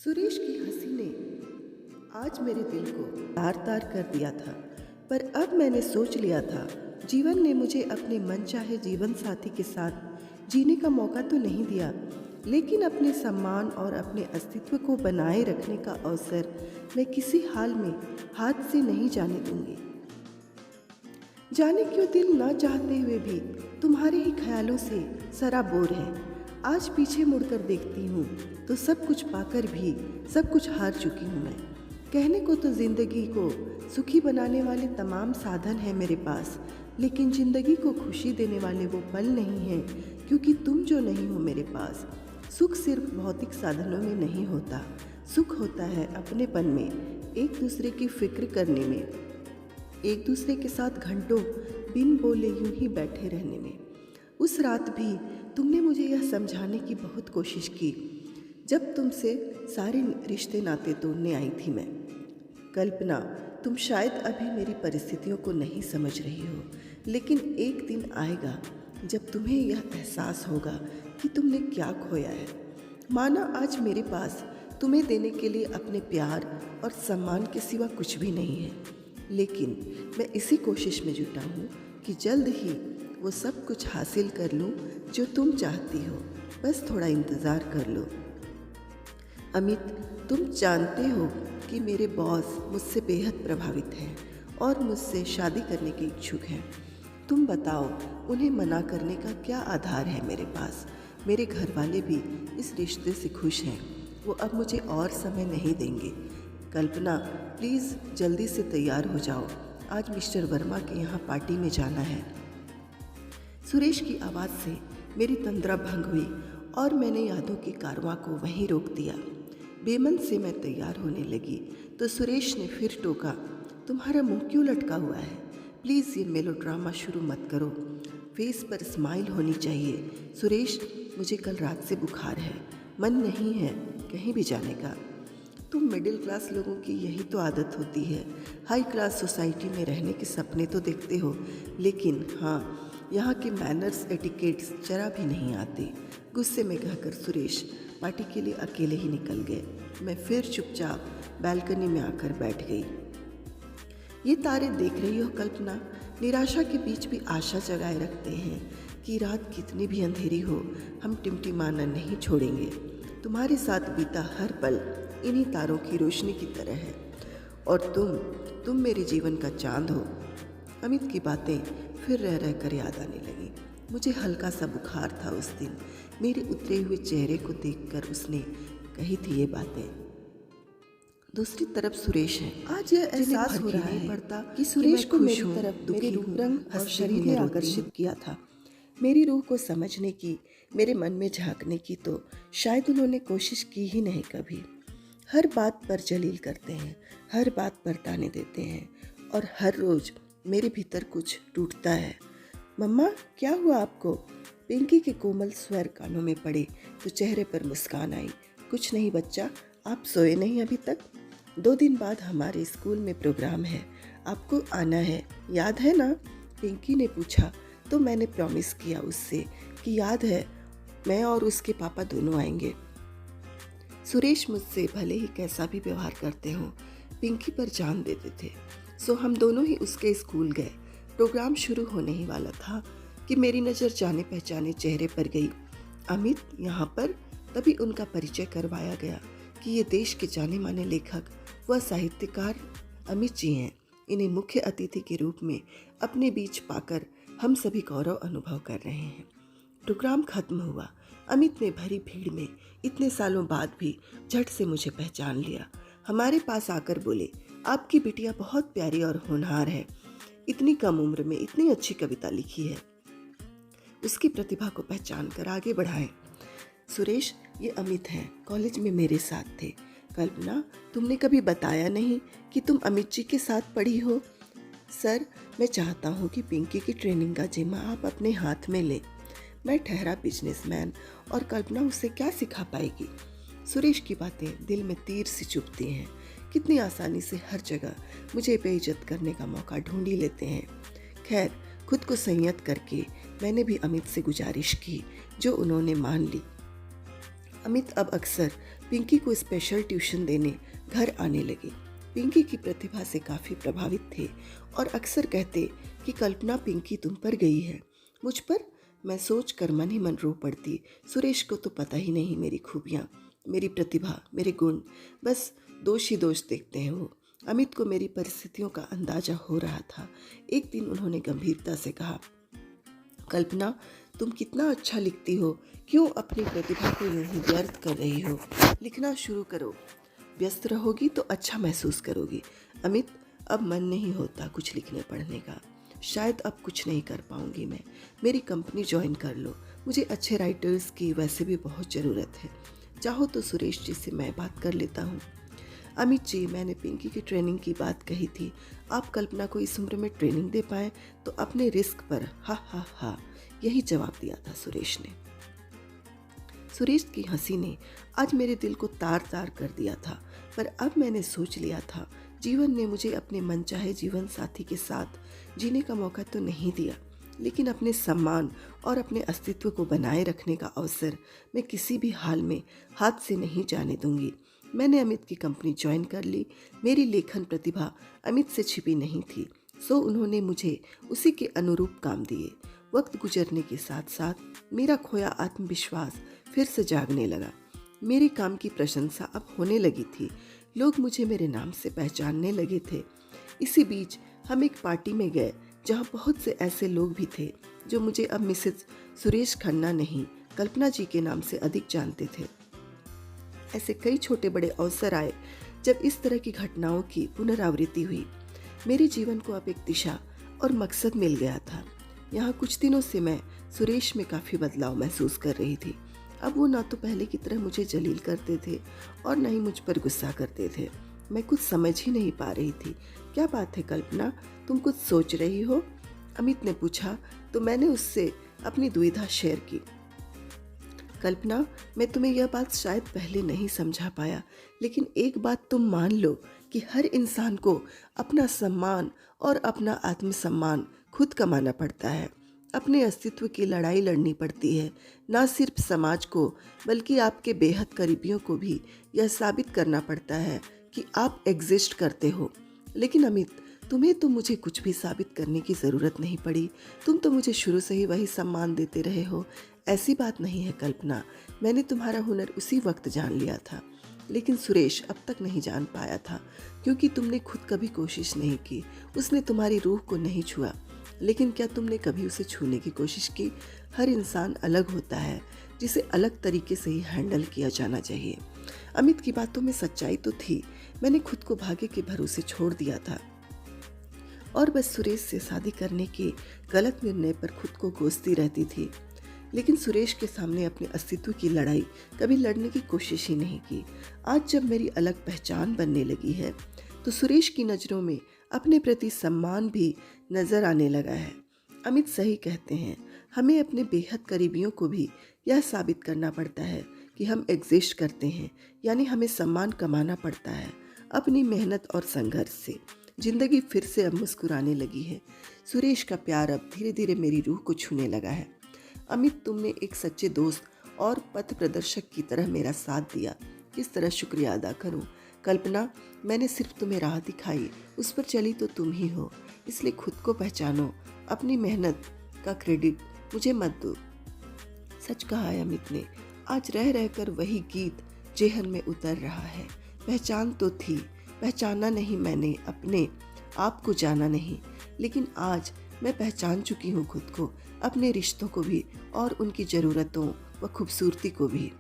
सुरेश की हंसी ने आज मेरे दिल को तार तार कर दिया था। पर अब मैंने सोच लिया था, जीवन ने मुझे अपने मनचाहे जीवन साथी के साथ जीने का मौका तो नहीं दिया, लेकिन अपने सम्मान और अपने अस्तित्व को बनाए रखने का अवसर मैं किसी हाल में हाथ से नहीं जाने दूंगी। जाने क्यों दिल ना चाहते हुए भी तुम्हारे ही ख्यालों से सराबोर है। आज पीछे मुड़कर देखती हूँ तो सब कुछ पाकर भी सब कुछ हार चुकी हूँ मैं। कहने को तो ज़िंदगी को सुखी बनाने वाले तमाम साधन हैं मेरे पास, लेकिन ज़िंदगी को खुशी देने वाले वो पल नहीं हैं, क्योंकि तुम जो नहीं हो मेरे पास। सुख सिर्फ भौतिक साधनों में नहीं होता, सुख होता है अपनेपन में, एक दूसरे की फिक्र करने में, एक दूसरे के साथ घंटों बिन बोले यूं ही बैठे रहने में। उस रात भी तुमने मुझे यह समझाने की बहुत कोशिश की जब तुमसे सारे रिश्ते नाते तोड़ने आई थी मैं। कल्पना, तुम शायद अभी मेरी परिस्थितियों को नहीं समझ रही हो, लेकिन एक दिन आएगा जब तुम्हें यह एहसास होगा कि तुमने क्या खोया है। माना आज मेरे पास तुम्हें देने के लिए अपने प्यार और सम्मान के सिवा कुछ भी नहीं है, लेकिन मैं इसी कोशिश में जुटा हूँ कि जल्द ही वो सब कुछ हासिल कर लूँ जो तुम चाहती हो। बस थोड़ा इंतज़ार कर लो। अमित, तुम जानते हो कि मेरे बॉस मुझसे बेहद प्रभावित हैं और मुझसे शादी करने के इच्छुक हैं। तुम बताओ, उन्हें मना करने का क्या आधार है मेरे पास। मेरे घर वाले भी इस रिश्ते से खुश हैं, वो अब मुझे और समय नहीं देंगे। कल्पना, प्लीज़ जल्दी से तैयार हो जाओ, आज मिस्टर वर्मा के यहाँ पार्टी में जाना है। सुरेश की आवाज़ से मेरी तंद्रा भंग हुई और मैंने यादों की कारवां को वहीं रोक दिया। बेमन से मैं तैयार होने लगी तो सुरेश ने फिर टोका, तुम्हारा मुंह क्यों लटका हुआ है? प्लीज़ ये मेलोड्रामा शुरू मत करो, फेस पर स्माइल होनी चाहिए। सुरेश, मुझे कल रात से बुखार है, मन नहीं है कहीं भी जाने का। तुम मिडिल क्लास लोगों की यही तो आदत होती है, हाई क्लास सोसाइटी में रहने के सपने तो देखते हो, लेकिन हाँ, यहाँ के मैनर्स एटिकेट्स जरा भी नहीं आते। गुस्से में कहकर सुरेश पार्टी के लिए अकेले ही निकल गए। मैं फिर चुपचाप बालकनी में आकर बैठ गई। ये तारे देख रही हो कल्पना, निराशा के बीच भी आशा जगाए रखते हैं कि रात कितनी भी अंधेरी हो, हम टिमटिमाना नहीं छोड़ेंगे। तुम्हारे साथ बीता हर पल इन्हीं तारों की रोशनी की तरह है, और तुम मेरे जीवन का चांद हो। अमित की बातें फिर रह रह कर याद आने लगी। मुझे हल्का सा बुखार था उस दिन। मेरे उतरे हुए चेहरे को देखकर उसने कही थी ये बातें। दूसरी तरफ सुरेश है। आज यह एहसास हो रहा है पड़ता कि सुरेश को मेरी तरफ मेरे रूप रंग और शरीर ने आकर्षित किया था। मेरी रूह को समझने की, मेरे मन में झांकने की तो शायद उन्होंने कोशिश की ही नहीं कभी। हर बात पर जलील करते हैं, हर बात पर ताने देते हैं, और हर रोज़ मेरे भीतर कुछ टूटता है। मम्मा, क्या हुआ आपको? पिंकी के कोमल स्वर कानों में पड़े तो चेहरे पर मुस्कान आई। कुछ नहीं बच्चा, आप सोए नहीं अभी तक? 2 दिन बाद हमारे स्कूल में प्रोग्राम है, आपको आना है, याद है ना? पिंकी ने पूछा तो मैंने प्रॉमिस किया उससे कि याद है, मैं और उसके पापा दोनों आएंगे। सुरेश मुझसे भले ही कैसा भी व्यवहार करते हो, पिंकी पर जान देते थे, सो हम दोनों ही उसके स्कूल गए। प्रोग्राम शुरू होने ही वाला था कि मेरी नज़र जाने पहचाने चेहरे पर गई। अमित यहाँ पर? तभी उनका परिचय करवाया गया कि ये देश के जाने माने लेखक व साहित्यकार अमित जी हैं। इन्हें मुख्य अतिथि के रूप में अपने बीच पाकर हम सभी गौरव अनुभव कर रहे हैं। प्रोग्राम खत्म हुआ। अमित ने भरी भीड़ में इतने सालों बाद भी झट से मुझे पहचान लिया। हमारे पास आकर बोले, आपकी बिटिया बहुत प्यारी और होनहार है, इतनी कम उम्र में इतनी अच्छी कविता लिखी है। उसकी प्रतिभा को पहचान कर आगे बढ़ाएं। सुरेश, ये अमित हैं, कॉलेज में मेरे साथ थे। कल्पना, तुमने कभी बताया नहीं कि तुम अमित जी के साथ पढ़ी हो। सर, मैं चाहता हूँ कि पिंकी की ट्रेनिंग का जिम्मा आप अपने हाथ में लें। मैं ठहरा बिजनेसमैन और कल्पना उसे क्या सिखा पाएगी? सुरेश की बातें दिल में तीर सी चुभती हैं। कितनी आसानी से हर जगह मुझे बेइज्जत करने का मौका ढूंढी लेते हैं। खैर, खुद को संयत करके मैंने भी अमित से गुजारिश की, जो उन्होंने मान ली। अमित अब अक्सर पिंकी को स्पेशल ट्यूशन देने घर आने लगे। पिंकी की प्रतिभा से काफ़ी प्रभावित थे और अक्सर कहते कि कल्पना, पिंकी तुम पर गई है। मुझ पर? मैं सोच कर मन ही मन रो पड़ती। सुरेश को तो पता ही नहीं मेरी खूबियाँ, मेरी प्रतिभा, मेरे गुण, बस दोष ही दोष देखते हैं वो। अमित को मेरी परिस्थितियों का अंदाजा हो रहा था। एक दिन उन्होंने गंभीरता से कहा, कल्पना, तुम कितना अच्छा लिखती हो, क्यों अपनी प्रतिभा को यूं ही व्यर्थ कर रही हो? लिखना शुरू करो, व्यस्त रहोगी तो अच्छा महसूस करोगी। अमित, अब मन नहीं होता कुछ लिखने पढ़ने का, शायद अब कुछ नहीं कर पाऊंगी मैं। मेरी कंपनी ज्वाइन कर लो, मुझे अच्छे राइटर्स की वैसे भी बहुत ज़रूरत है। चाहो तो सुरेश जी से मैं बात कर लेता हूँ। अमित जी, मैंने पिंकी की ट्रेनिंग की बात कही थी, आप कल्पना को इस उम्र में ट्रेनिंग दे पाए तो अपने रिस्क पर। हा हा हा, यही जवाब दिया था सुरेश ने। सुरेश की हंसी ने आज मेरे दिल को तार तार कर दिया था, पर अब मैंने सोच लिया था, जीवन ने मुझे अपने मनचाहे जीवन साथी के साथ जीने का मौका तो नहीं दिया, लेकिन अपने सम्मान और अपने अस्तित्व को बनाए रखने का अवसर मैं किसी भी हाल में हाथ से नहीं जाने दूंगी। मैंने अमित की कंपनी ज्वाइन कर ली। मेरी लेखन प्रतिभा अमित से छिपी नहीं थी, सो उन्होंने मुझे उसी के अनुरूप काम दिए। वक्त गुजरने के साथ साथ मेरा खोया आत्मविश्वास फिर से जागने लगा। मेरे काम की प्रशंसा अब होने लगी थी, लोग मुझे मेरे नाम से पहचानने लगे थे। इसी बीच हम एक पार्टी में गए जहाँ बहुत से ऐसे लोग भी थे जो मुझे अब मिसेस सुरेश खन्ना नहीं, कल्पना जी के नाम से अधिक जानते थे। ऐसे कई छोटे बड़े अवसर आए जब इस तरह की घटनाओं की पुनरावृत्ति हुई। मेरे जीवन को अब एक दिशा और मकसद मिल गया था। यहाँ कुछ दिनों से मैं सुरेश में काफ़ी बदलाव महसूस कर रही थी। अब वो ना तो पहले की तरह मुझे जलील करते थे और न ही मुझ पर गुस्सा करते थे। मैं कुछ समझ ही नहीं पा रही थी। क्या बात है कल्पना, तुम कुछ सोच रही हो? अमित ने पूछा तो मैंने उससे अपनी दुविधा शेयर की। कल्पना, मैं तुम्हें यह बात शायद पहले नहीं समझा पाया, लेकिन एक बात तुम मान लो कि हर इंसान को अपना सम्मान और अपना आत्मसम्मान खुद कमाना पड़ता है। अपने अस्तित्व की लड़ाई लड़नी पड़ती है। ना सिर्फ समाज को बल्कि आपके बेहद करीबियों को भी यह साबित करना पड़ता है कि आप एग्जिस्ट करते हो। लेकिन अमित, तुम्हें तो मुझे कुछ भी साबित करने की ज़रूरत नहीं पड़ी। तुम तो मुझे शुरू से ही वही सम्मान देते रहे हो। ऐसी बात नहीं है कल्पना, मैंने तुम्हारा हुनर उसी वक्त जान लिया था, लेकिन सुरेश अब तक नहीं जान पाया था क्योंकि तुमने खुद कभी कोशिश नहीं की। उसने तुम्हारी रूह को नहीं छुआ, लेकिन क्या तुमने कभी उसे छूने की कोशिश की? हर इंसान अलग होता है, जिसे अलग तरीके से ही हैंडल किया जाना चाहिए। अमित की बातों में सच्चाई तो थी। मैंने खुद को भाग्य के भरोसे छोड़ दिया था और बस सुरेश से शादी करने के गलत निर्णय पर खुद को कोसती रहती थी। लेकिन सुरेश के सामने अपने अस्तित्व की लड़ाई कभी लड़ने की कोशिश ही नहीं की। आज जब मेरी अलग पहचान बनने लगी है तो सुरेश की नज़रों में अपने प्रति सम्मान भी नज़र आने लगा है। अमित सही कहते हैं, हमें अपने बेहद करीबियों को भी यह साबित करना पड़ता है कि हम एग्जिस्ट करते हैं, यानी हमें सम्मान कमाना पड़ता है अपनी मेहनत और संघर्ष से। जिंदगी फिर से अब मुस्कुराने लगी है। सुरेश का प्यार अब धीरे धीरे मेरी रूह को छूने लगा है। अमित, तुमने एक सच्चे दोस्त और पथ प्रदर्शक की तरह मेरा साथ दिया। किस तरह शुक्रिया अदा करूं? कल्पना, मैंने सिर्फ तुम्हें राह दिखाई, उस पर चली तो तुम ही हो, इसलिए खुद को पहचानो। अपनी मेहनत का क्रेडिट मुझे मत दो। सच कहा है अमित ने, आज रह रहकर वही गीत जेहन में उतर रहा है। पहचान तो थी, पहचाना नहीं मैंने, अपने आप को जाना नहीं, लेकिन आज मैं पहचान चुकी हूँ खुद को, अपने रिश्तों को भी और उनकी ज़रूरतों व खूबसूरती को भी।